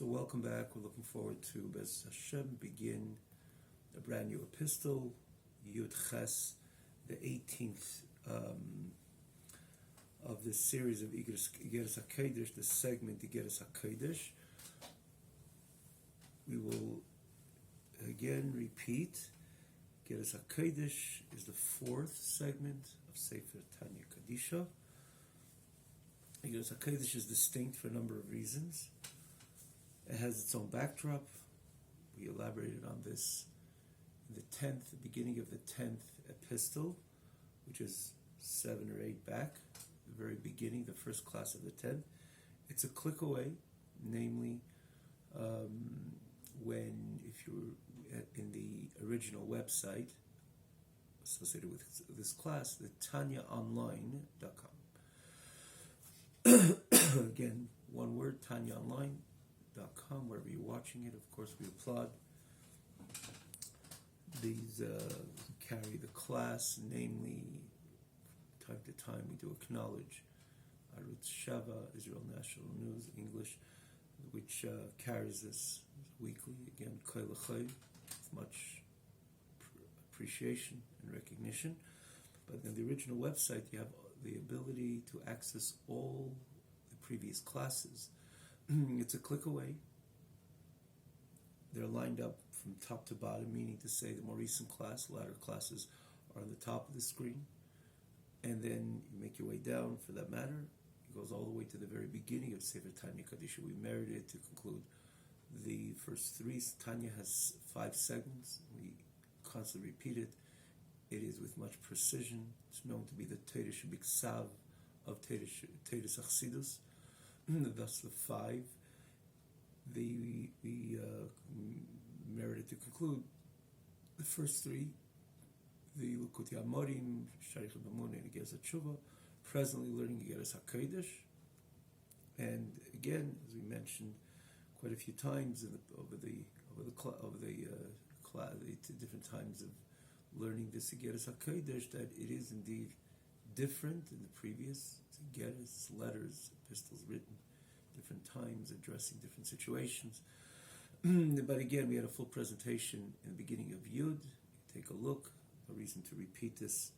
So welcome back. We're looking forward to Bez Hashem begin a brand new epistle, Yud Ches, the 18th of this series of Igeres HaKodesh, the segment Igeres HaKodesh. We will again repeat. Igeres HaKodesh is the fourth segment of Sefer Tanya Kadisha. Igeres HaKodesh is distinct for a number of reasons. It has its own backdrop. We elaborated on this in the beginning of the 10th epistle, which is 7 or 8 back, the very beginning, the first class of the 10th. It's a click away, namely, if you're in the original website associated with this class, the tanyaonline.com. Again, one word, tanyaonline.com, wherever you're watching it. Of course, we applaud these carry the class, namely, time to time we do acknowledge Arutz Shava, Israel National News, English, which carries this weekly, again, Kol L'Chai, with much appreciation and recognition. But in the original website, you have the ability to access all the previous classes. It's a click away. They're lined up from top to bottom, meaning to say the more recent class, latter classes are on the top of the screen. And then you make your way down, for that matter. It goes all the way to the very beginning of Sefer Tanya Kadisha. We merited to conclude the first 3. Tanya has 5 segments. We constantly repeat it. It is with much precision. It's known to be the Teresh Biksav of Teresh Achsidus. Thus the 5. We merited to conclude the first 3. The Likutei Amorim, Sharich B'Amun, and Igeres HaTshuva, presently learning Igeres HaKodesh. And again, as we mentioned quite a few times over the different times of learning this Igeres HaKodesh, that it is indeed different in the previous Igeres, letters, epistles written different times, addressing different situations. But again, we had a full presentation in the beginning of Yud. Take a look. No reason to repeat this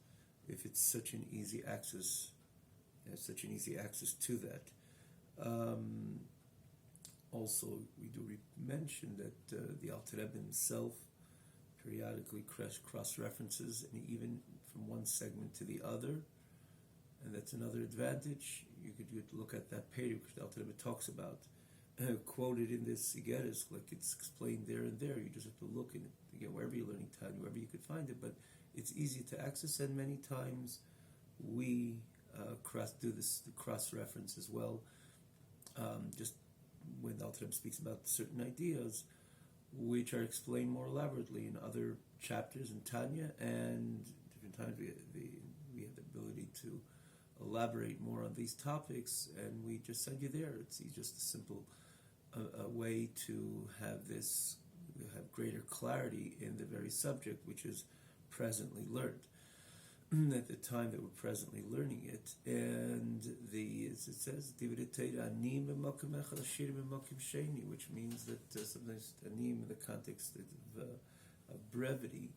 if it's such an easy access. Such an easy access to that. Also, we do mention that the Alter Rebbe himself periodically cross-references, and even from one segment to the other, and that's another advantage. You could look at that page which the Alter Rebbe talks about, quoted in this Igeres, like it's explained there and there. You just have to look, and again, wherever you're learning Tanya, wherever you could find it, but it's easy to access, and many times we do the cross-reference as well, just when the Alter Rebbe speaks about certain ideas, which are explained more elaborately in other chapters in Tanya, and different times we have the ability to elaborate more on these topics, and we just send you there. It's just a simple way to have greater clarity in the very subject which is presently learned at the time that we're presently learning it. And as it says, which means that sometimes anim in the context of brevity,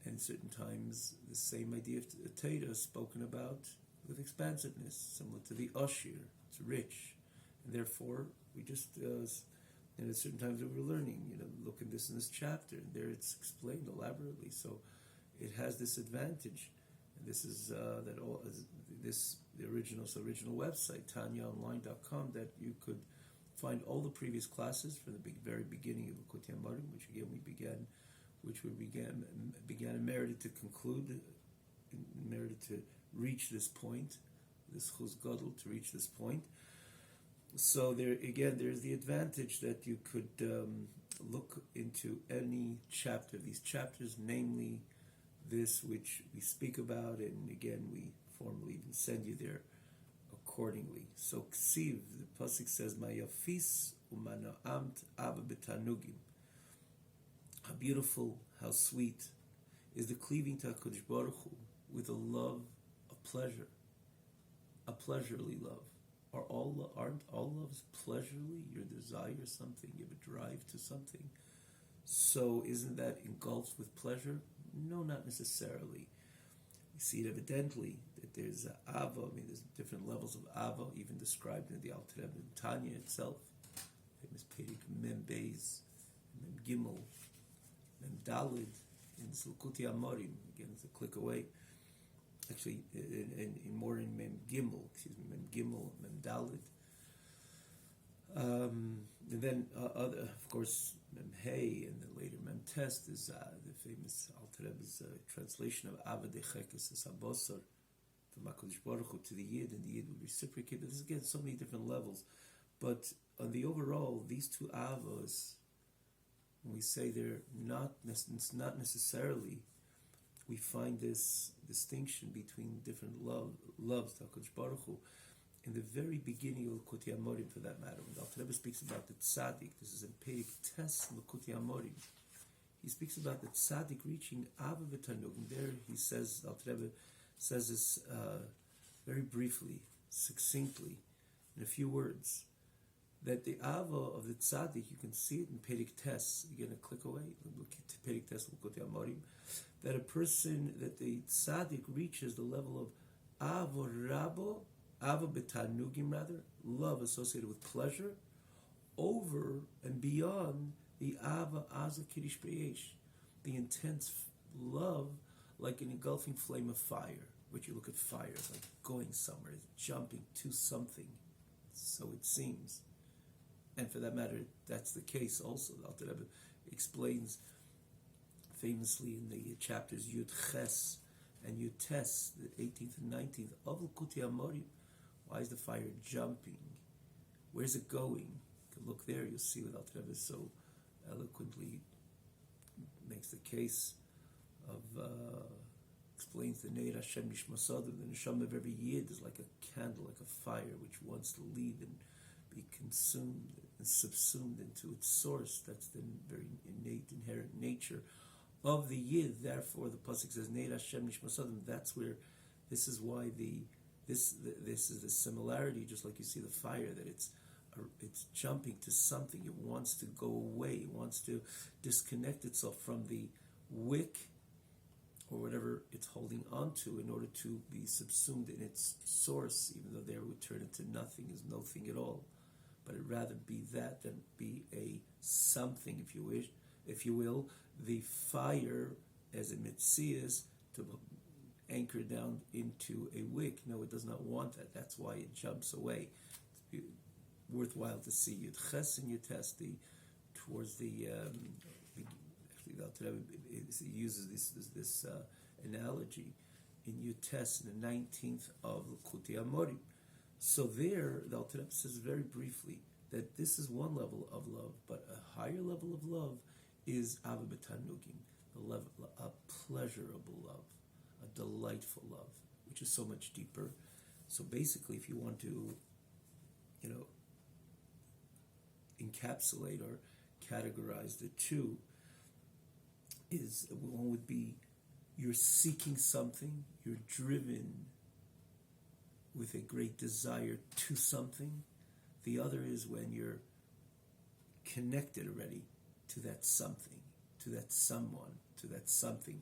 and certain times the same idea of Teda is spoken about with expansiveness, similar to the Oshir. It's rich, and therefore we just and at certain times that we're learning, look at this in this chapter, and there it's explained elaborately. So it has this advantage, and this is the original website, tanyaonline.com, that you could find all the previous classes from the very beginning of Likutei Amorim, which we began and merited to conclude, merited to reach this point, this Chuz Gadol, to reach this point. So there's the advantage that you could look into any chapter of these chapters, namely this which we speak about, and again we formally even send you there accordingly. So Ksiv, the pasuk says, "Ma'yafis u'mana'amt ava betanugim." How beautiful, how sweet is the cleaving to HaKadosh Baruch Hu with a love of pleasure, a pleasurely love. aren't all loves pleasurably? Your desire something, you have a drive to something. So isn't that engulfed with pleasure? No, not necessarily. We see it evidently that there's ava. I mean, there's different levels of ava, even described in the Alter Rebbe in Tanya itself. Famous Perik Mem Beis, Mem Gimel, Mem Dalid in Silkuti Amorim. Again, it's a click away. Actually, in more in Mem Gimel, Mem Gimel, Mem Dalid. And then, of course, Mem Hey, and then later Mem Test is the famous Alter Rebbe's translation of Ava Dechekes Sabosar from HaKadosh Baruch Hu to the Yid, and the Yid would reciprocate. But there's again so many different levels. But on the overall, these two Avos, when we say they're not necessarily, we find this distinction between different loves to HaKadosh Baruch Hu. In the very beginning of L'Kuti Amorim, for that matter, when the Alter Rebbe speaks about the Tzaddik, this is in Perik Tes L'Kuti Amorim, he speaks about the Tzaddik reaching Ava V'Tanug, and there he says, the Alter Rebbe says this very briefly, succinctly, in a few words, that the Ava of the Tzaddik, you can see it in Perik Tes, you're going to click away, look at Perik Tes L'Kuti Amorim, that that the Tzaddik reaches the level of Ava Rabo, Ava B'Tanugim rather, love associated with pleasure, over and beyond the Ava Aza Kiddush B'Yesh, the intense love like an engulfing flame of fire, which you look at fire, it's like going somewhere, it's jumping to something, so it seems. And for that matter, that's the case also. The Alter Rebbe explains famously in the chapters Yud Ches and Yud Tes, the 18th and 19th, of L'Kuti Amorim. Why is the fire jumping? Where's it going? You can look there, you'll see what Alter Rebbe so eloquently makes the case of, explains the Neir Hashem Nishmasadu, the Neshama of every Yid is like a candle, like a fire, which wants to leave and be consumed and subsumed into its source. That's the very innate, inherent nature of the Yid. Therefore, the pasuk says, Neir Hashem Nishmasadu. That's where, this is why this is the similarity, just like you see the fire, that it's jumping to something. It wants to go away. It wants to disconnect itself from the wick or whatever it's holding on to in order to be subsumed in its source, even though there would turn into nothing, is no thing at all. But it'd rather be that than be a something, if you will, the fire as a mitzias to anchor down into a wick. No, it does not want that. That's why it jumps away. It's worthwhile to see Yud Ches and Yud Tes towards the actually the Alter Rebbe uses this analogy in Yud Tes in the 19th of L'Kuti Amorim. So there, the Alter Rebbe says very briefly that this is one level of love, but a higher level of love is Ava B'Tanugim, the level, a pleasurable love, a delightful love, which is so much deeper. So basically, if you want to, encapsulate or categorize the two, is one would be you're seeking something, you're driven with a great desire to something. The other is when you're connected already to that something, to that someone, to that something.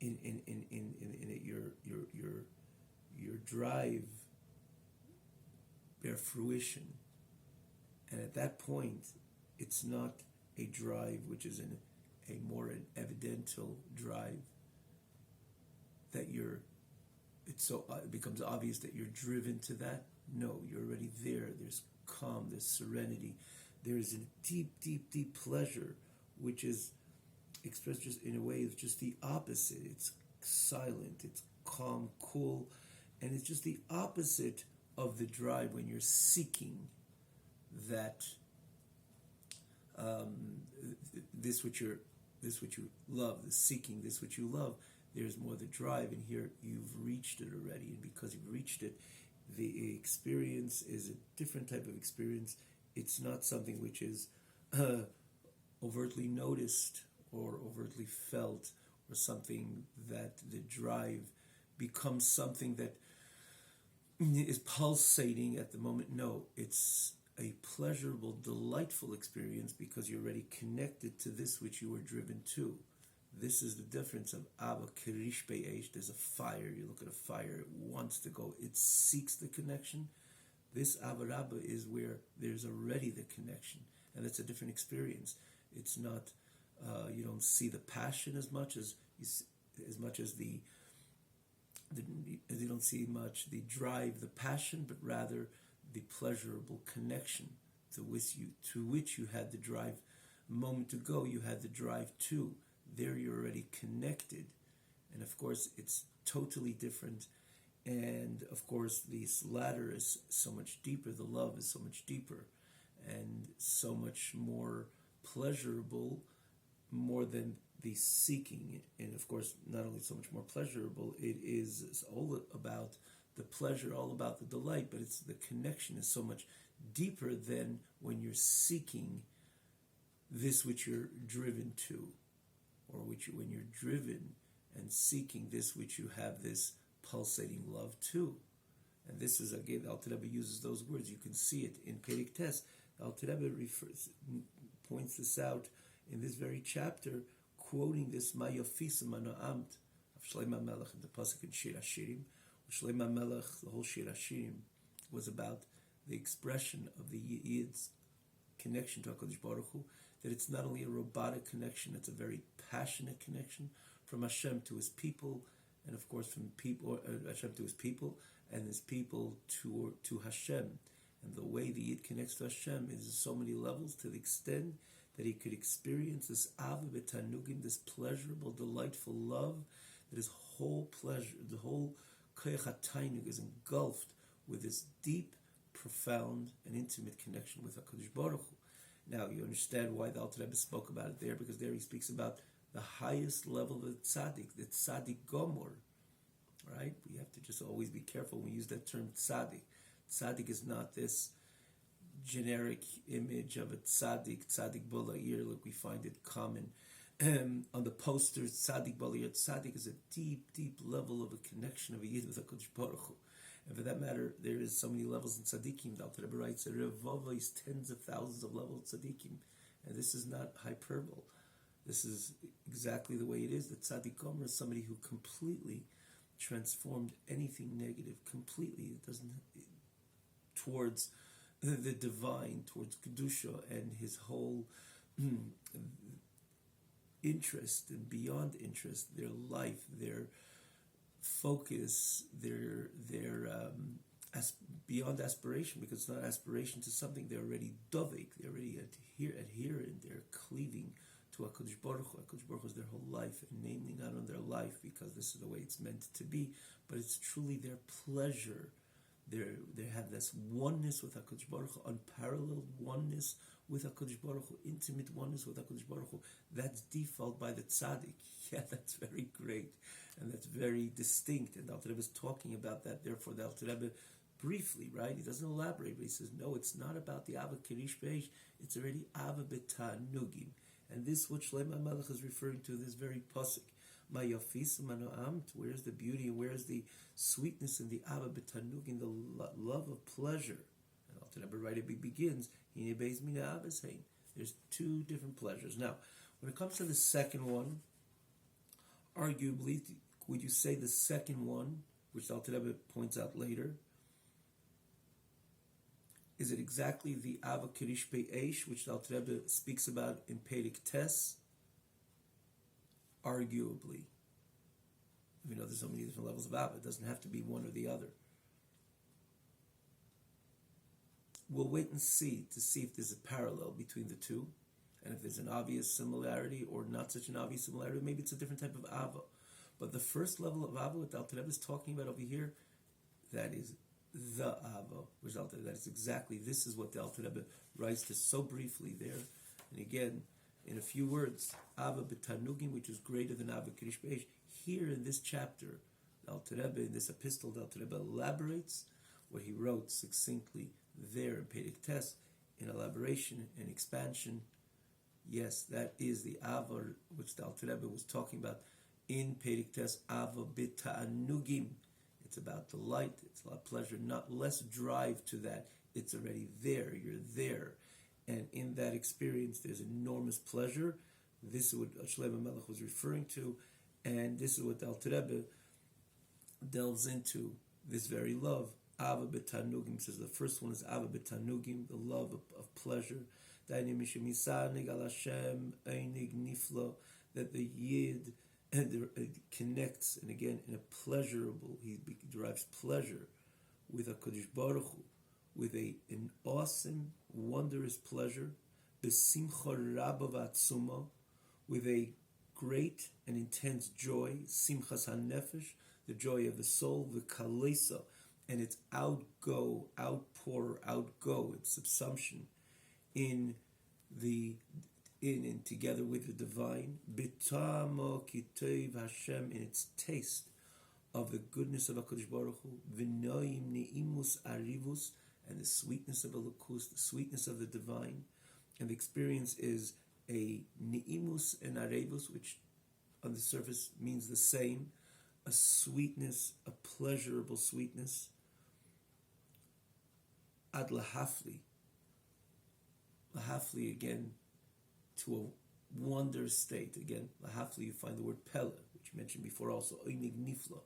In it, your drive bear fruition, and at that point, it's not a drive which is a more an evidential drive that it becomes obvious that you're driven to that. No, you're already there. There's calm, there's serenity, there is a deep, deep, deep pleasure, which is expressed just in a way it's just the opposite. It's silent, it's calm, cool, and it's just the opposite of the drive when you're seeking that this which you love, the seeking this which you love. There's more the drive, and here you've reached it already, and because you've reached it, the experience is a different type of experience. It's not something which is overtly noticed or overtly felt, or something that the drive becomes something that is pulsating at the moment. No, it's a pleasurable, delightful experience because you're already connected to this which you were driven to. This is the difference of Abba Kirish Be'esh. There's a fire. You look at a fire, it wants to go. It seeks the connection. This Abba Rabba is where there's already the connection. And it's a different experience. It's not, you don't see the passion as much as you don't see much the drive, the passion, but rather the pleasurable connection to which you had the drive a moment ago. You had the drive to. There you're already connected, and of course it's totally different. And of course this latter is so much deeper. The love is so much deeper, and so much more pleasurable, more than the seeking. And of course, not only so much more pleasurable, it's all about the pleasure, all about the delight, but it's the connection is so much deeper than when you're seeking this which you're driven to, or when you're driven and seeking this which you have this pulsating love to. And this is, again, Alter Rebbe uses those words. You can see it in Perek Tes. Alter Rebbe points this out in this very chapter, quoting this Mayofisa Manoamt of Shlomo Melech in the pasuk in Shir Hashirim. Shlomo Melech, the whole Shir Hashirim, was about the expression of the Yid's connection to HaKadosh Baruch Hu, that it's not only a robotic connection, it's a very passionate connection from Hashem to His people, and of course from Hashem to His people, and His people to Hashem. And the way the Yid connects to Hashem is so many levels, to the extent that he could experience this Ava B'Tanugim, this pleasurable, delightful love, that his whole pleasure, the whole Koyach HaTainug is engulfed with this deep, profound, and intimate connection with HaKadosh Baruch Hu. Now, you understand why the Alter Rebbe spoke about it there, because there he speaks about the highest level of the tzaddik, the tzaddik gomor, right? We have to just always be careful when we use that term tzaddik. Tzaddik is not this generic image of a tzaddik b'la'ir, like we find it common on the posters. Tzaddik b'la'ir. Tzaddik is a deep, deep level of a connection of a yid with HaKadosh Baruch Hu. And for that matter, there is so many levels in tzaddikim. The Alter Rebbe writes, Revova is tens of thousands of levels of tzaddikim. And this is not hyperbole. This is exactly the way it is. The tzaddik gomer is somebody who completely transformed anything negative, completely. It doesn't, towards the divine, towards Kedusha, and his whole interest and beyond interest, their life, their focus, their beyond aspiration, because it's not aspiration to something. They're already dovik, they're already adherent, they're cleaving to HaKadosh Baruch Hu. HaKadosh Baruch Hu is their whole life, and namely not on their life because this is the way it's meant to be, but it's truly their pleasure. They have this oneness with HaKadosh Baruch Hu, unparalleled oneness with HaKadosh Baruch Hu, intimate oneness with HaKadosh Baruch Hu. That's default by the tzaddik. Yeah, that's very great, and that's very distinct. And the Alter Rebbe is talking about that. Therefore, the Alter Rebbe briefly, right? He doesn't elaborate, but he says, no, it's not about the Ava Kirish Beish. It's already Ava B'Tanugim. And this, what Shlomo Melech is referring to, this very pasuk. Mayofis manoamt, where's the beauty and where's the sweetness in the Ava B'Tanugim, the love of pleasure? And Alter Rebbe right it begins, there's two different pleasures. Now, when it comes to the second one, arguably, would you say the second one, which Alter Rebbe points out later, is it exactly the Ava Kirish Be'esh, which the Alter Rebbe speaks about in Perek Tes? Arguably. We know there's so many different levels of Ava. It doesn't have to be one or the other. We'll wait and see to see if there's a parallel between the two, and if there's an obvious similarity or not such an obvious similarity. Maybe it's a different type of Ava. But the first level of Ava, what the Alter Rebbe is talking about over here, that is the Ava, which that is exactly, this is what the Alter Rebbe writes to so briefly there. And again, in a few words, Ava B'Tanugim, which is greater than Ava Kirish Be'esh. Here in this chapter, the Alter Rebbe, in this epistle, the Alter Rebbe elaborates what he wrote succinctly there in Perek Tes, in elaboration and expansion. Yes, that is the Ava which the Alter Rebbe was talking about in Perek Tes, Ava B'Tanugim. It's about delight. It's about pleasure, not less drive to that. It's already there. You're there. And in that experience, there's enormous pleasure. This is what Shlomo Melech was referring to. And this is what the Alter Rebbe delves into, this very love. Ava b'tanugim says the first one is Ava b'tanugim, the love of pleasure. That the Yid connects, and again, in a pleasurable, he derives pleasure with a Kodesh Baruch Hu, with an awesome, wondrous pleasure, b'simcha rabba v'atzuma, with a great and intense joy, simchas hanefesh, the joy of the soul, v'kalesa, and its outpour, its subsumption in and together with the divine, bitamo kitov Hashem, in its taste of the goodness of HaKadosh Baruch Hu, v'noim neimus arivus, and the sweetness of Elokus, the sweetness of the divine, and the experience is a neimus and arevus, which on the surface means the same, a sweetness, a pleasurable sweetness, ad lahafli again, to a wonder state. Again, lahafli, you find the word pella, which you mentioned before also, oinig nifla.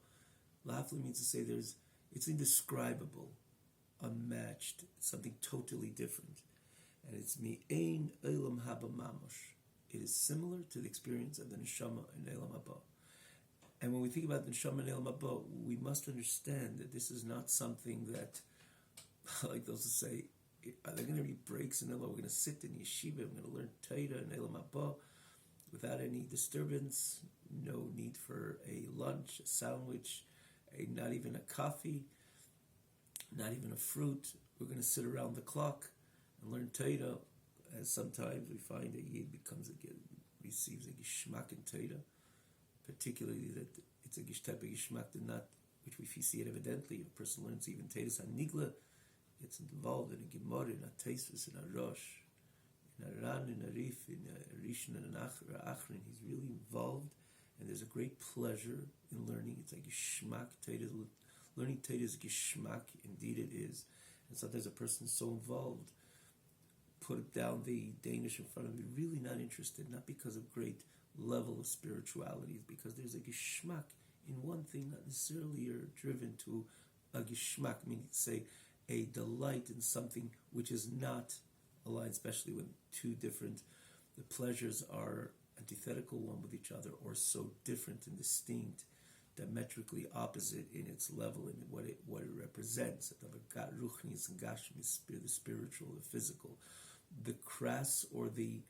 Lahafli means to say it's indescribable, unmatched, something totally different. And it's mi'ein olam haba mamash. It is similar to the experience of the neshama in Olam Haba. And when we think about the neshama in Olam Haba, we must understand that this is not something that, like those who say, are there going to be breaks in Olam? We're going to sit in yeshiva, we're going to learn Torah in Olam Haba without any disturbance, no need for a lunch, a sandwich, not even a coffee, not even a fruit. We're going to sit around the clock and learn Torah. As sometimes we find a Yid receives a gishmak in Torah, particularly that it's a type of gishmak that not, which we see it evidently. A person learns even Torah Sanigla, gets involved in a Gemara, in a Teisvis, in a Rosh, in a Ran, in a Rif, in a Rishon, and an Achrin. He's really involved, and there's a great pleasure in learning. It's like gishmak. Learning Torah is gishmak, indeed it is. And sometimes a person is so involved, put down the Danish in front of me, really not interested, not because of great level of spirituality, it's because there's a gishmak in one thing, not necessarily you're driven to a gishmak, meaning to say a delight in something which is not aligned, especially when the pleasures are antithetical one with each other, or so different and distinct, diametrically opposite in its level and what it represents. The spiritual, the physical, the crass or the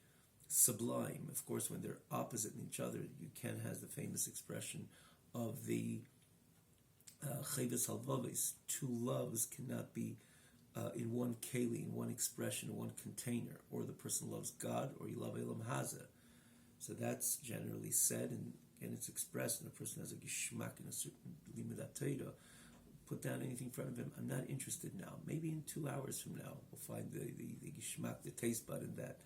sublime. Of course, when they're opposite in each other, you can have the famous expression of the Chayves Halvaves. Two loves cannot be in one keli, in one expression, in one container. Or the person loves God, or you love Elam Haza. So that's generally said, and it's expressed, and a person has a gishmak in a certain limudat Torah. Put down anything in front of him. I'm not interested now. Maybe in 2 hours from now, we'll find the gishmak, the taste bud in that.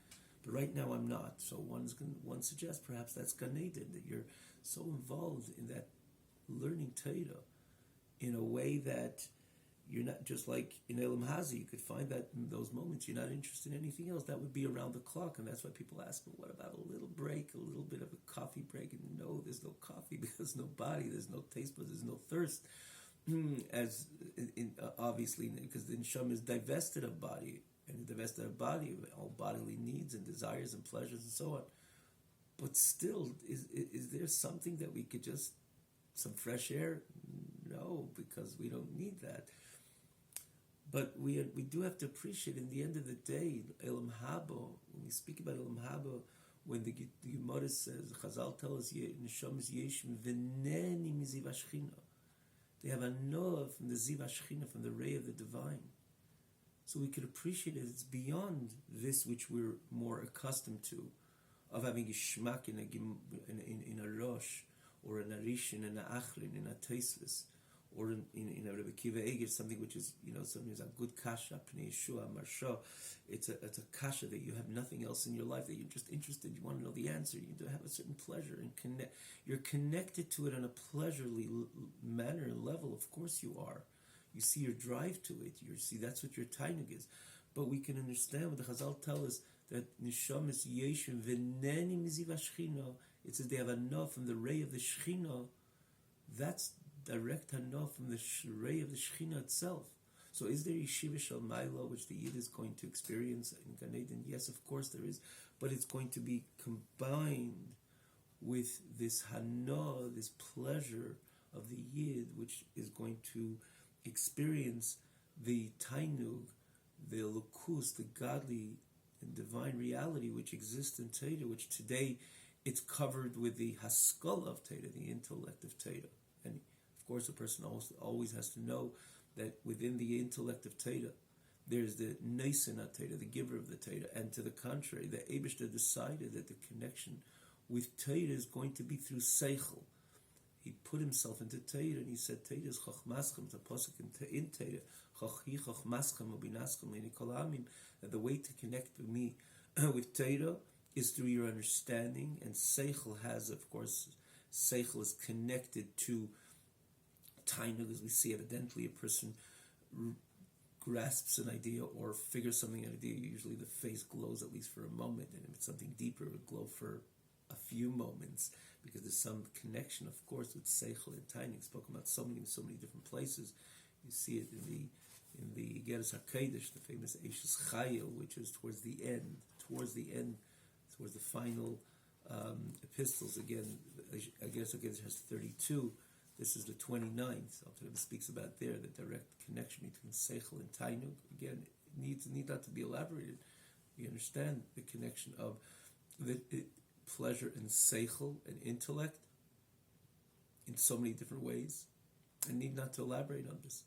But right now, I'm not. So one suggests perhaps that's Gan Eden, that you're so involved in that learning Torah in a way that you're not just like in Elam Hazi. You could find that in those moments you're not interested in anything else. That would be around the clock, and that's why people ask, well, what about a little break, a little bit of a coffee break? And no, there's no coffee because there's no body, there's no taste buds, there's no thirst. Obviously, because the neshama is divested of body, and divested of body, of all bodily needs and desires and pleasures and so on. But still, is there something that we could just, some fresh air? No, because we don't need that. But we do have to appreciate, in the end of the day, Elam Haba, when we speak about Elam Haba, when the Gemara says, Chazal tell us, Neshamas Yeshim v'neni miziv hashchina. They have a noah from the ziv hashchina, from the ray of the divine. So we could appreciate it. It's beyond this which we're more accustomed to, of having a shmak in a rosh, or in a rishon, in a achrin, in a taisvis, or in a Rebbe Kiva Eger, something which is, something is a good kasha, pnei Yeshua, marsha. It's a kasha that you have nothing else in your life, that you're just interested, you want to know the answer, you do have a certain pleasure, and you're connected to it on a pleasurely manner and level. Of course you are. You see your drive to it. You see that's what your tainug is. But we can understand what the Chazal tell us, that nisham is yeshim v'neni miziv hashchina. It says they have enough from the ray of the Shechina. That's direct enough from the ray of the Shechina itself. So is there Yeshiva Shel Maila, which the Yid is going to experience in Gan Eden? Yes, of course there is. But it's going to be combined with this Hana, this pleasure of the Yid, which is going to experience the Tainug, the Lukus, the godly and divine reality which exists in Teda, which today it's covered with the Haskalah of Teda, the intellect of Teda. And of course a person always has to know that within the intellect of Teda, there's the Neisena Teda, the giver of the Teda. And to the contrary, the Eibishter decided that the connection with Teda is going to be through Seichel. He put himself into Teda and he said, Teda is Chochmaschem, the Pasuk in Teda, Chochi Chochmaschem Ubinaschem Le'nikolamim, that the way to connect with me with Teda is through your understanding. And Seichel has, of course, Seichel is connected to Tainug, as we see evidently. A person grasps an idea or figures something, an idea, usually the face glows at least for a moment, and if it's something deeper, it would glow for a few moments, because there's some connection, of course, with Seichel and Tainug, spoken about so many different places. You see it in the Geras HaKadosh, the famous Eishes Chayil, which is towards the end, towards the final epistles. Again, Geras HaKadosh has 32. This is the 29th. Alter speaks about there the direct connection between Seichel and Tainug. Again, it need not to be elaborated. We understand the connection of the pleasure and Seichel and intellect in so many different ways, and need not to elaborate on this.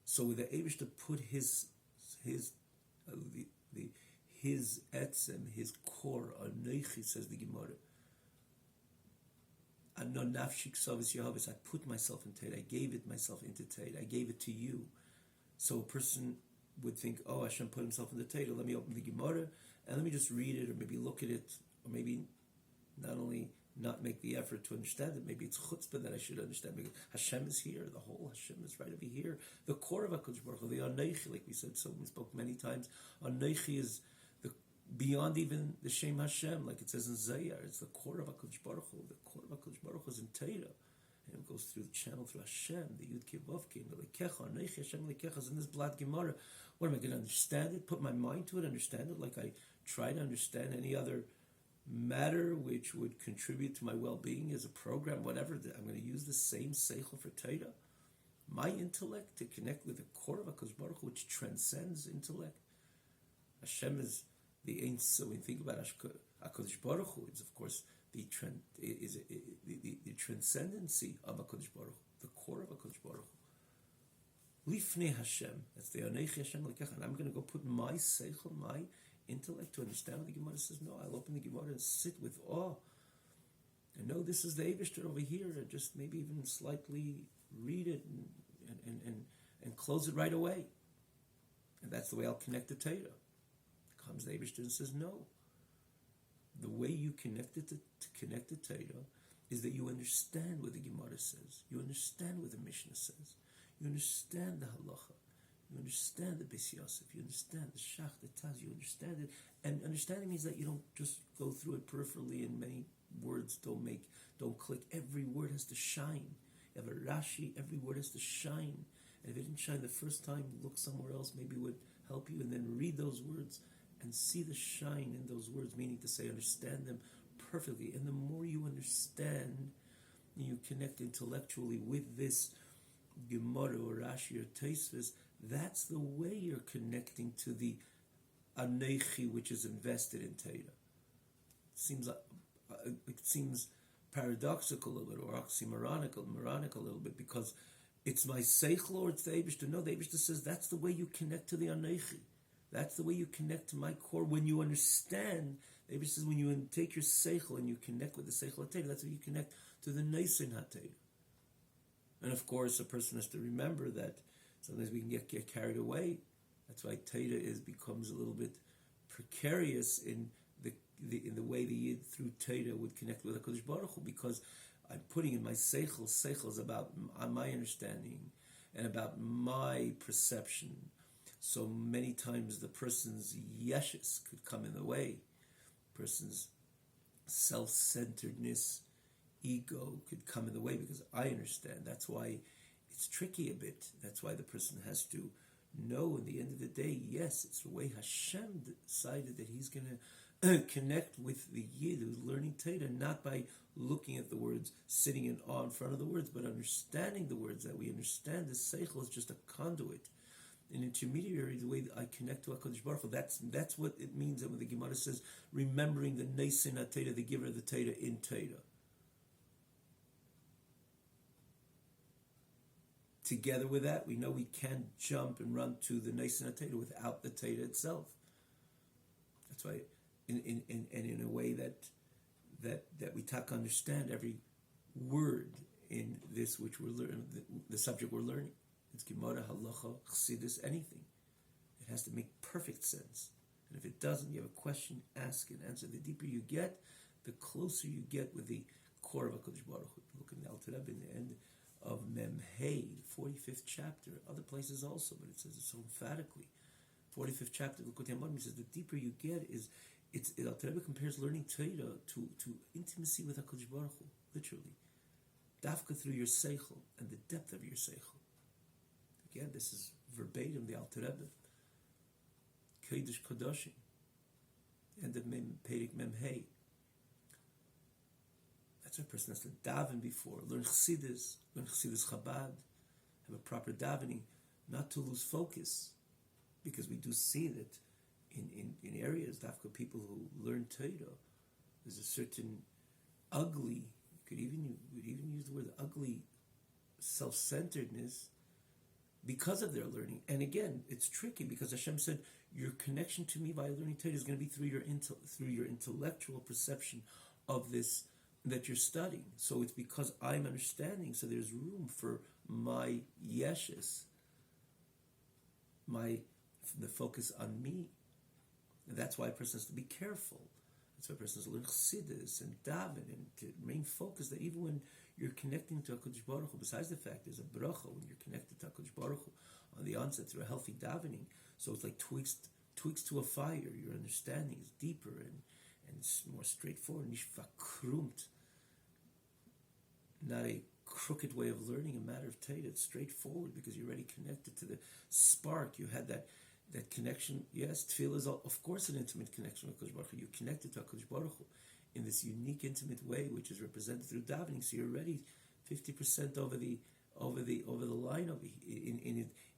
So with the Eibush to put his etzem, his core, Anochi, says the Gemara, I put myself in Teda. I gave it myself into Teda. I gave it to you. So a person would think, oh, Hashem put himself into Teda. Let me open the Gemara and let me just read it, or maybe look at it, or maybe not only not make the effort to understand it, maybe it's chutzpah that I should understand, because Hashem is here. The whole Hashem is right over here. The core of HaKadosh Baruch Hu, the Anochi, like we said, so we spoke many times. Anochi is beyond even the Shem Hashem, like it says in Zayar. It's the core of HaKadosh Baruch Hu. The core of HaKadosh Baruch Hu is in Teda, and it goes through the channel through Hashem, the Yud Kei Vav Kei, the Lekecha, Anochi Hashem Lekecha is in this Blad Gemara. What am I going to understand it? Put my mind to it, understand it like I try to understand any other matter which would contribute to my well-being as a program, whatever. I'm going to use the same Seichel for Teda. My intellect to connect with the core of HaKadosh Baruch Hu, which transcends intellect. Hashem is the Ein Sof. When you think about HaKadosh Baruch Hu, it's of course the transcendency of HaKadosh Baruch Hu, the core of HaKadosh Baruch Hu. Lifnei Hashem, that's the Anochi Hashem Lekecha, and I'm going to go put my Seichel, my intellect to understand what the Gemara says. No, I'll open the Gemara and sit with awe. And no, this is the Eibishter over here, and just maybe even slightly read it and close it right away. And that's the way I'll connect to Teda. Comes the Eibishter and says, no. The way you connect it to connect to Teda is that you understand what the Gemara says. You understand what the Mishnah says. You understand the Halacha. You understand the Beis Yosef. You understand the Shach, the Taz. You understand it. And understanding means that you don't just go through it peripherally and many words don't click. Every word has to shine. You have a Rashi, every word has to shine. And if it didn't shine the first time, look somewhere else, maybe it would help you. And then read those words and see the shine in those words, meaning to say understand them perfectly. And the more you understand, you connect intellectually with this Gemara or Rashi or Tosfos, that's the way you're connecting to the Anochi, which is invested in Teda. It seems paradoxical a little bit, or oxymoronic a little bit, because it's my Seichel or it's the Eibishter. No, the Eibishter says that's the way you connect to the Anochi. That's the way you connect to my core. When you understand, the Eibishter says when you take your Seichel and you connect with the Seichel HaTeda, that's how you connect to the Neisen HaTeda. And of course, a person has to remember that sometimes we can get carried away. That's why Teda becomes a little bit precarious in the way the Yid through Teda would connect with HaKadosh Baruch Hu, because I'm putting in my seichel. Seichel is about my understanding and about my perception. So many times the person's yeshus could come in the way. Person's self-centeredness, ego could come in the way because I understand. That's why it's tricky a bit. That's why the person has to know in the end of the day, yes, it's the way Hashem decided that he's going to connect with the Yid who's learning Teda, not by looking at the words, sitting in awe in front of the words, but understanding the words, that we understand the Seichel is just a conduit, an intermediary, the way that I connect to HaKadosh Baruch Hu. That's what it means when the Gemara says, remembering the Nesin HaTeda, the giver of the Teda in Teda. Together with that, we know we can't jump and run to the Nesin HaTeda without the Teda itself. That's why, in a way that we talk understand every word in this which we're learning, the subject we're learning. It's Gemara, Halacha, Chassidus, anything. It has to make perfect sense. And if it doesn't, you have a question, ask and answer. The deeper you get, the closer you get with the core of HaKadosh Baruch Hu. Look in the Alter Rebbe in the end of Mem Hey, 45th chapter. Other places also, but it says it so emphatically. 45th chapter, L'Kutei Amarim, he says the deeper you get Alter Rebbe compares learning Torah to intimacy with HaKadosh Baruch Hu, literally. Dafka through your seichel and the depth of your seichel. Again, this is verbatim, the Alter Rebbe. Kodesh Kodoshim. End of Perek Mem Hey. That's what a person has to daven before. Learn Chassidus Chabad. Have a proper davening. Not to lose focus. Because we do see that in areas, dafka people who learn Torah, there's a certain ugly, we'd even use the word ugly self-centeredness because of their learning. And again, it's tricky because Hashem said, your connection to me by learning Torah is going to be through your intellectual perception of this that you're studying. So it's because I'm understanding, so there's room for my yeshus, the focus on me. And that's why a person has to be careful. That's why a person has to learn chassidus and daven and to remain focused, that even when you're connecting to HaKadosh Baruch Hu, besides the fact there's a bracha when you're connected to HaKadosh Baruch Hu on the onset through a healthy davening, so it's like tweaks to a fire. Your understanding is deeper and it's more straightforward. Nishvakrumt. Not a crooked way of learning a matter of Torah. It's straightforward because you're already connected to the spark. You had that connection. Yes, tefillah is of course an intimate connection with HaKadosh Baruch Hu. You're connected to HaKadosh Baruch Hu in this unique, intimate way, which is represented through davening. So you're already 50% over the line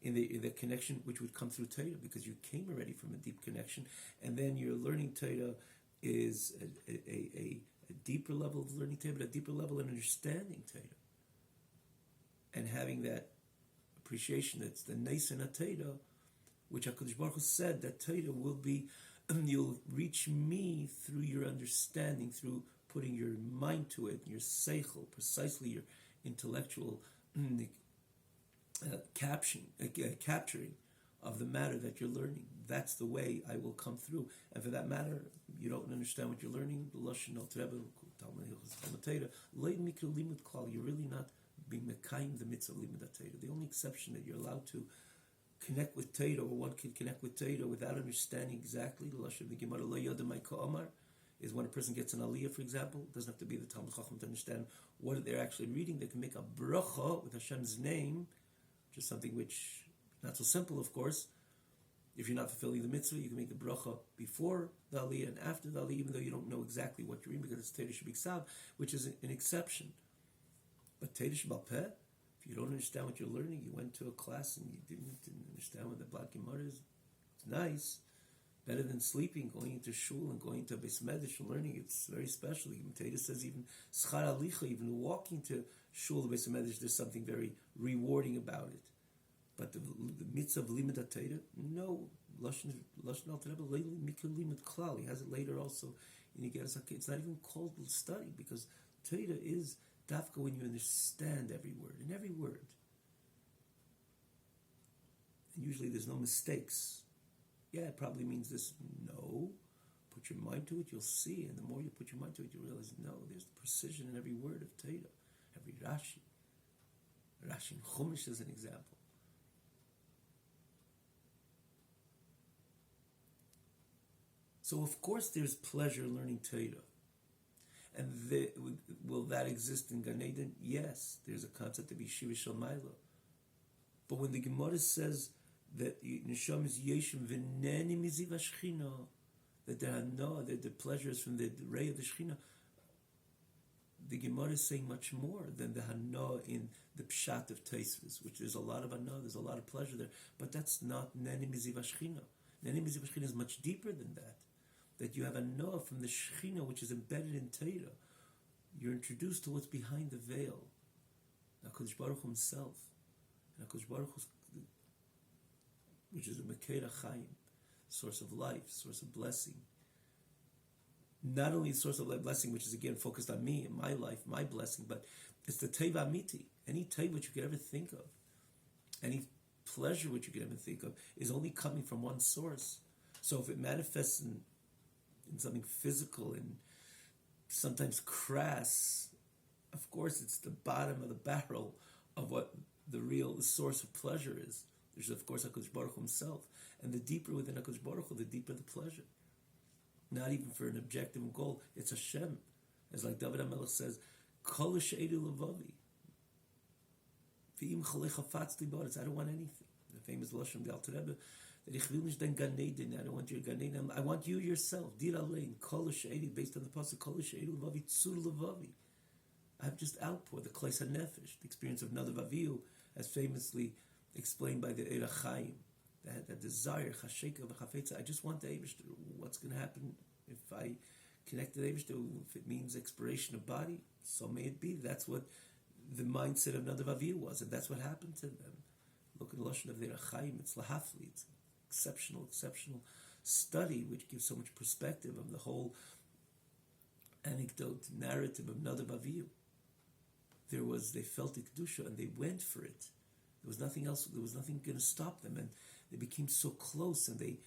in the connection which would come through Torah, because you came already from a deep connection, and then your learning Torah is a deeper level of learning Torah, but a deeper level in understanding Torah, and having that appreciation that's the Nesin HaTorah, which HaKadosh Baruch Hu said that Torah will be, you'll reach me through your understanding, through putting your mind to it, your seichel, precisely your intellectual capturing of the matter that you're learning. That's the way I will come through. And for that matter, you don't understand what you're learning, you're really not being mekayim the mitzvah limud Torah. The only exception that you're allowed to connect with Torah, or one can connect with Torah without understanding exactly the lashon of the Gemara lo yoda mai ka'amar, is when a person gets an aliyah, for example. It doesn't have to be the Talmud Chacham to understand what they're actually reading. They can make a bracha with Hashem's name, which is something which not so simple, of course. If you're not fulfilling the mitzvah, you can make the bracha before the aliyah and after the aliyah, even though you don't know exactly what you're reading, because it's Torah Shebiksav, which is an exception. But Torah Shebal Peh, if you don't understand what you're learning, you went to a class and you didn't understand what the Black Gemara is, it's nice. Better than sleeping, going into shul and going to Beis Medrash and learning. It's very special. Even Torah says even schar alicha, even walking to shul, Beis Medrash, there's something very rewarding about it. But the mitzvah of limud Torah, no. Lashon Alter Rebbe lately mikra limud klal. He has it later also in Igeres HaKei. It's not even called study, because Torah is Dafka when you understand every word, and every word. And usually there's no mistakes. Yeah, it probably means this. No. Put your mind to it, you'll see. And the more you put your mind to it, you realize, no, there's precision in every word of Torah, every Rashi. Rashi in Chumash is an example. So of course there's pleasure learning Torah. And will that exist in Gan Eden? Yes, there's a concept of Yeshiva Shel Maila. But when the Gemara says that Neshama is Yeshim v'neni miziv hashchina, that the pleasure is from the ray of the Shechina, the Gemara is saying much more than the Hana in the Pshat of Tosfos, which there's a lot of Hana, there's a lot of pleasure there, but that's not Neni miziv hashchina. Neni miziv hashchina is much deeper than that. That you have a Hana from the Shechina, which is embedded in Torah. You're introduced to what's behind the veil. HaKadosh Baruch Hu himself. And HaKadosh Baruch Hu, which is a Mekeir HaChaim, source of life, source of blessing. Not only a source of blessing, which is again focused on me and my life, my blessing, but it's the Teva Amiti. Any Teva which you could ever think of, any pleasure which you could ever think of, is only coming from one source. So if it manifests in something physical and sometimes crass, of course it's the bottom of the barrel of what the source of pleasure is. There's of course HaKadosh Baruch Hu himself. And the deeper within HaKadosh Baruch Hu, the deeper the pleasure. Not even for an objective goal, it's Hashem. As like David HaMelech says, Kol she'edu levavi. V'im chalei chafatzti ba'aretz. I don't want anything. The famous Lashon Gal Rebbe, that ich will nicht dein Gan Eden, I don't want your Gan Eden, I want you yourself. Dir alein, Kol she'edu, based on the pasuk, Kol she'edu levavi, tzur levavi. I have just outpour, the Kleis HaNefesh, the experience of Nadav Avihu, as famously explained by the Eir HaChaim. That desire, chasheka v'chafetza. I just want the Eibishter. What's going to happen if I connect to the Eibishter? If it means expiration of body, so may it be. That's what the mindset of Nadav Avihu was, and that's what happened to them. Look at the Lashon of their Chaim. It's lahafli. It's exceptional study, which gives so much perspective of the whole anecdote, narrative of Nadav Avihu. They felt the kedusha and they went for it. There was nothing else. There was nothing going to stop them, and they became so close, and they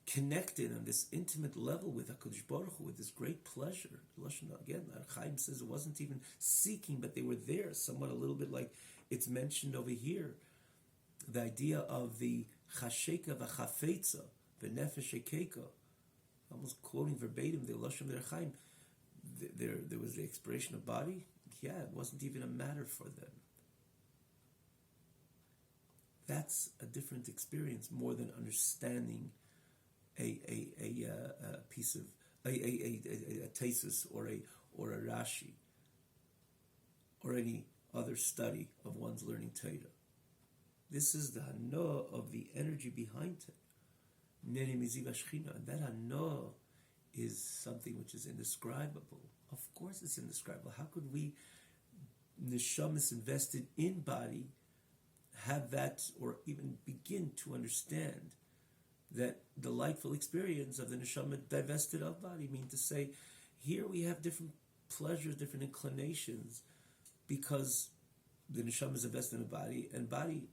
connected on this intimate level with HaKadosh Baruch Hu, with this great pleasure. Again, Chaim says it wasn't even seeking, but they were there, somewhat a little bit like it's mentioned over here. The idea of the chasheka v'chafetza, the nefesh ekeka, almost quoting verbatim the Lashon of Chaim. There was the expiration of body. Yeah, it wasn't even a matter for them. That's a different experience, more than understanding a piece of a thesis or a Rashi or any other study of one's learning Torah. This is the hana of the energy behind it. Neni miziv hashchina, and that hana is something which is indescribable. Of course, it's indescribable. How could we, neshamas invested in body, have that, or even begin to understand that delightful experience of the neshama divested of body? I mean to say, here we have different pleasures, different inclinations, because the neshama is invested in a body, and body,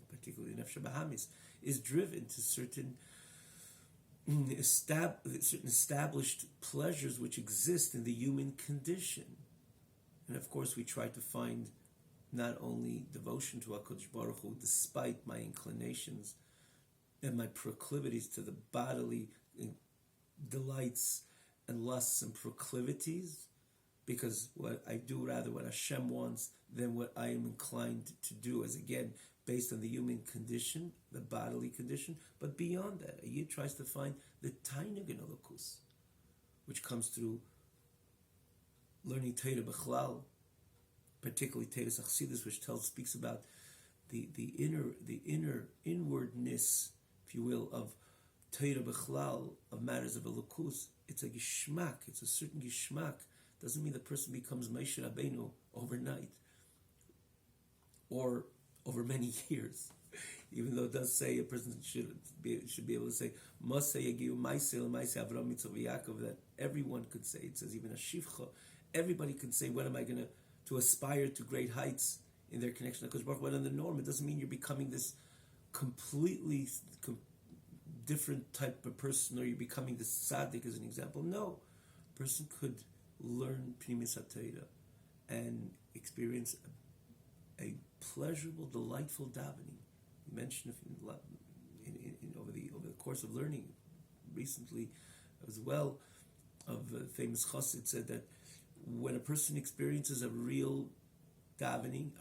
particularly nefesh bahamis, is driven to certain established pleasures which exist in the human condition. And of course we try to find not only devotion to HaKadosh Baruch Hu, despite my inclinations and my proclivities to the bodily delights and lusts and proclivities, because what I do rather what Hashem wants than what I am inclined to do, as again, based on the human condition, the bodily condition. But beyond that, a Yid tries to find the Tanya Genolokus, which comes through learning Torah B'chlal, particularly Torah Chassidus, which speaks about the inwardness, if you will, of Torah B'chlal, of matters of Elokus. It's a gishmak, it's a certain gishmak. Doesn't mean the person becomes Moshe Rabbeinu overnight or over many years. Even though it does say a person should be able to say Moshe Yagiu Maisel Maisel Avram Mitzvah Yaakov, that everyone could say. It says even a shivcha, Everybody can say, when am I going to aspire to great heights in their connection to HaKadosh Baruch Hu? But in the norm, it doesn't mean you're becoming this completely different type of person, or you're becoming this sadik, as an example. No. A person could learn Pnimis HaTorah and experience a pleasurable, delightful davening. You mentioned over the course of learning recently as well, of a famous chassid said that when a person experiences a real davening,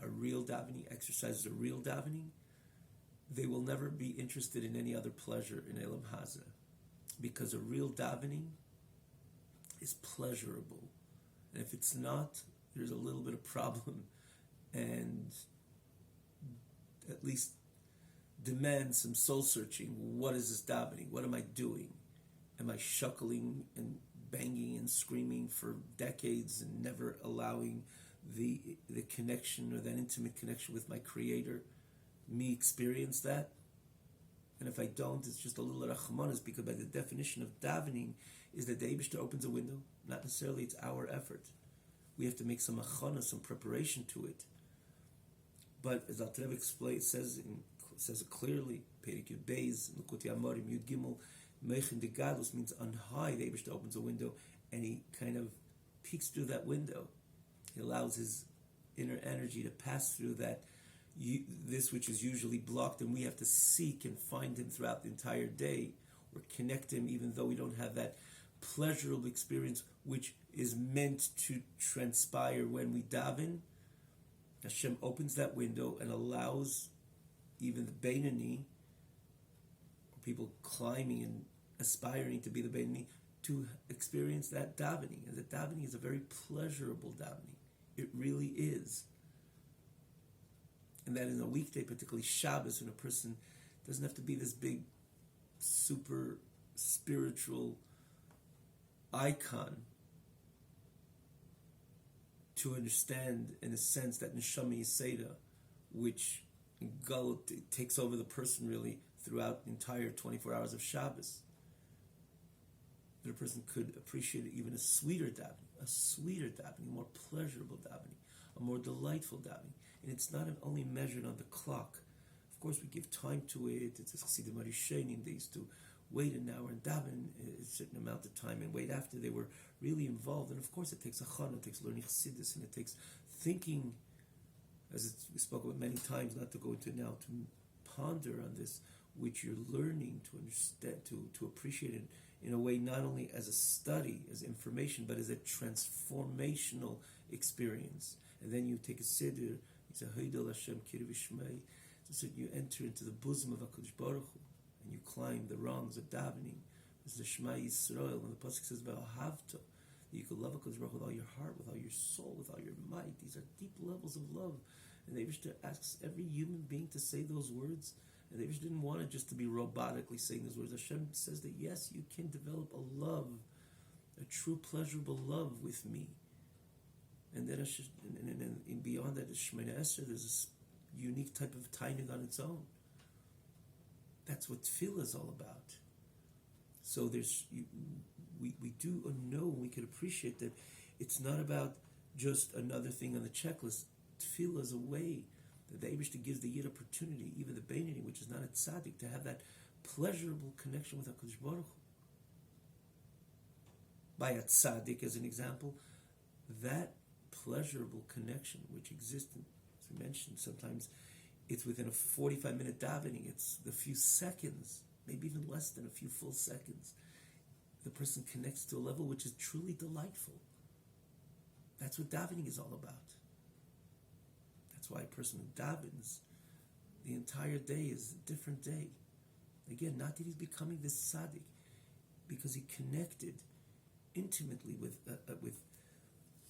exercises a real davening, they will never be interested in any other pleasure in Elam Hazeh, because a real davening is pleasurable. And if it's not, there's a little bit of problem, and at least demand some soul searching. What is this davening? What am I doing? Am I shuckling and banging and screaming for decades and never allowing the connection, or that intimate connection with my Creator, me experience that? And if I don't, it's just a little rachmanis, because by the definition of davening is that the Eibishter opens a window. Not necessarily it's our effort. We have to make some achana, some preparation to it. But as Alter Rebbe explains, says it clearly, Perek Yud Beis, Likutei Amorim, Yud Gimel, Meichen de Gadlus means on high. The Eibishter opens a window and he kind of peeks through that window. He allows his inner energy to pass through that, this which is usually blocked, and we have to seek and find him throughout the entire day, or connect him even though we don't have that pleasurable experience which is meant to transpire when we daven. Hashem opens that window and allows even the Beinani, or people climbing and aspiring to be the Beinani, to experience that davening. And the davening is a very pleasurable davening. It really is. And that in a weekday, particularly Shabbos, when a person doesn't have to be this big, super spiritual icon to understand, in a sense, that Neshama Yiseda, which takes over the person really throughout the entire 24 hours of Shabbos, that a person could appreciate even a sweeter davening, more pleasurable davening, a more delightful davening. And it's not only measured on the clock. Of course, we give time to it. It's a Chassidim Arishenim. They used to wait an hour and daven a certain amount of time and wait after they were really involved. And of course, it takes achana, it takes learning Chassidus, and it takes thinking, as we spoke about many times, not to go into now, to ponder on this, which you're learning to understand, to appreciate it in a way not only as a study, as information, but as a transformational experience. And then you take a siddur, it's a Haidel Hashem Kir V'Shmei, so that you enter into the bosom of HaKadosh Baruch Hu, and you climb the rungs of davening. There's the Shema Yisrael, when the Pasuk says V'ahavta, that you could love HaKadosh Baruch Hu with all your heart, with all your soul, with all your might. These are deep levels of love. And the Eibishter asks every human being to say those words. And the Eibishter didn't want it just to be robotically saying those words. Hashem says that yes, you can develop a love, a true pleasurable love with me. And then and beyond that, the Shemona Esrei, there's this unique type of timing on its own. That's what tefillah is all about. So we do know, we can appreciate that it's not about just another thing on the checklist. Tefillah is a way that the Eibishter gives the Yid opportunity, even the Beinani, which is not a tzaddik, to have that pleasurable connection with HaKadosh Baruch Hu. By a tzaddik, as an example, that pleasurable connection which exists, as we mentioned, sometimes it's within a 45-minute davening, it's the few seconds, maybe even less than a few full seconds, the person connects to a level which is truly delightful. That's what davening is all about. That's why a person who davens the entire day is a different day. Again, not that he's becoming this sadik, because he connected intimately with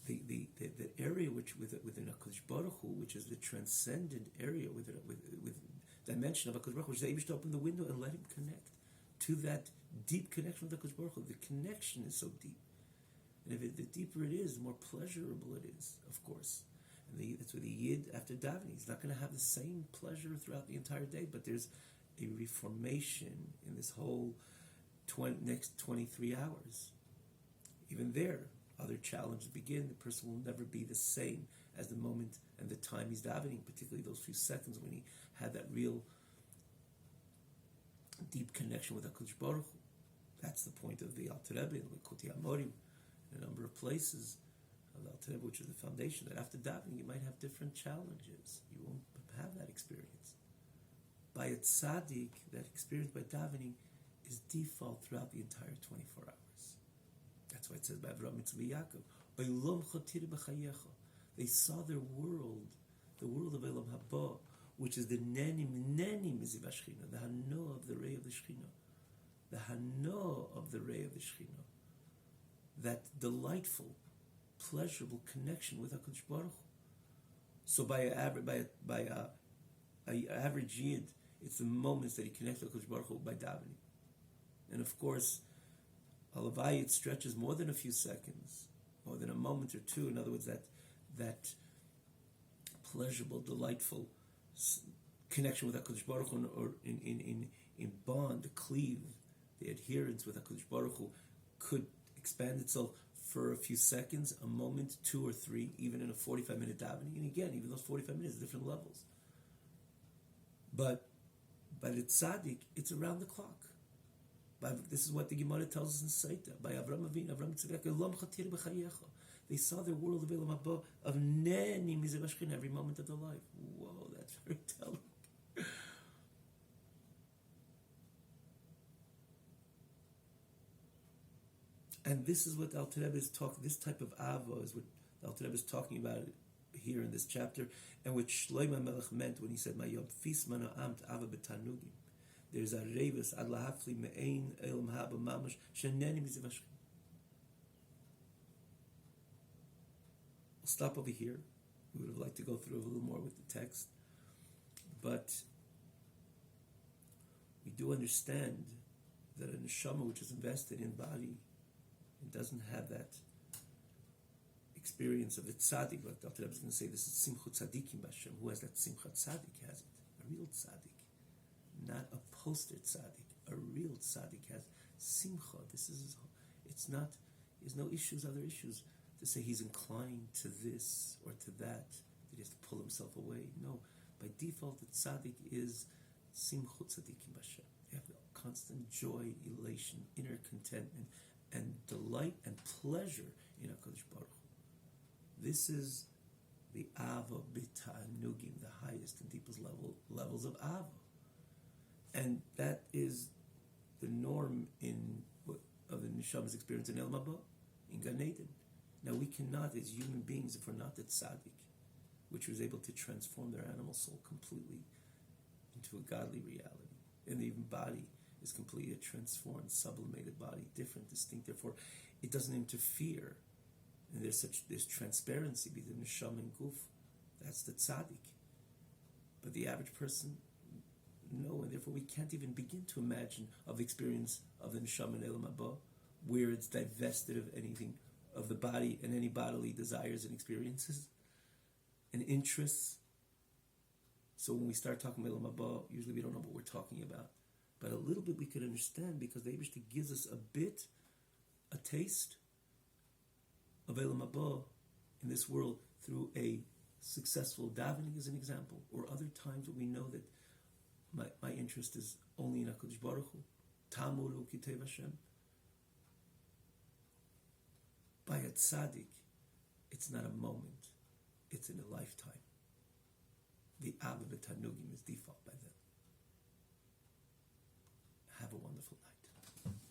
the area within HaKadosh Baruch Hu, which is the transcendent area with dimension of HaKadosh Baruch Hu, which is able to open the window and let him connect to that deep connection with HaKadosh Baruch Hu. The connection is so deep, and the deeper it is, the more pleasurable it is, of course. And that's where the Yid, after davening, he's not going to have the same pleasure throughout the entire day, but there's a reformation in this whole next 23 hours. Even there, other challenges begin. The person will never be the same as the moment and the time he's davening, particularly those few seconds when he had that real deep connection with HaKadosh Baruch Hu. That's the point of the Alter Rebbe, the Likutei Amorim, in a number of places of the Alter Rebbe, which is the foundation, that after davening you might have different challenges. You won't have that experience. By a tzaddik, that experience by davening is default throughout the entire 24 hours. That's why it says by Avraham Mitzvah Yaakov, Olam chotir b'chayecha. They saw their world, the world of Olam Haba, which is the nenim is the hano of the ray of the Shechina, the hano of the ray of the Shechina, that delightful, pleasurable connection with HaKadosh Baruch Hu. So by a average yid, it's the moments that he connects with HaKadosh Baruch Hu by davening. And of course, Alavai, it stretches more than a few seconds, more than a moment or two. In other words, that pleasurable, delightful connection with HaKadosh Baruch Hu, or in bond, the cleave, the adherence with HaKadosh Baruch Hu could expand itself for a few seconds, a moment, 2 or 3, even in a 45-minute davening. And again, even those 45 minutes, different levels. But by the tzaddik, it's around the clock. This is what the Gemara tells us in Saita. By Avraham Avinu, Avraham Tzivak, Elam chatir b'chayecha. They saw their world of Elam Haba, of Neni Mizev Ashkin, every moment of their life. Whoa, that's very telling. And this is what the Alter Rebbe is talking. This type of avo is what the Alter Rebbe is talking about here in this chapter, and what Shlomo Melech meant when he said, "Mayom fis mana amt ava betanugim." There's a revis ad lahafli me'ein elam haba mamash sheneni mizev ashkin. We'll stop over here. We would have liked to go through a little more with the text, but we do understand that a neshama which is invested in body, it doesn't have that experience of the tzaddik. Like Dr. Rebbe is going to say, this is simchut tzaddikim b'Hashem. Who has that simchat tzaddik has it. A real tzaddik. Not a poster tzaddik. A real tzaddik has simcha. It's not, there's no issues, other issues. To say he's inclined to this or to that he has to pull himself away. No. By default, the tzaddik is simchut tzaddikim b'Hashem. They have constant joy, elation, inner contentment, and delight and pleasure in HaKadosh Baruch Hu. This is the Ava B'Ta'anugim, the highest and deepest levels of Ava. And that is the norm of the Neshama's experience in El Mabah, in Gan Eden. Now we cannot, as human beings, if we're not the tzaddik, which was able to transform their animal soul completely into a godly reality, and the even body is completely a transformed, sublimated body, different, distinct. Therefore, it doesn't interfere. And there's transparency between neshama and guf. That's the tzaddik. But the average person, no, and therefore we can't even begin to imagine of the experience of the neshama and elam haba, where it's divested of anything, of the body and any bodily desires and experiences and interests. So when we start talking about elam haba, usually we don't know what we're talking about. But a little bit we could understand, because the Eibishter gives us a taste of Elam Haba in this world through a successful davening, as an example, or other times when we know that my interest is only in HaKadosh Baruch Hu, Tamuru Kitev Hashem. By a tzaddik, it's not a moment, it's in a lifetime. The Ava B'Tanugim is default by then. Have a wonderful night.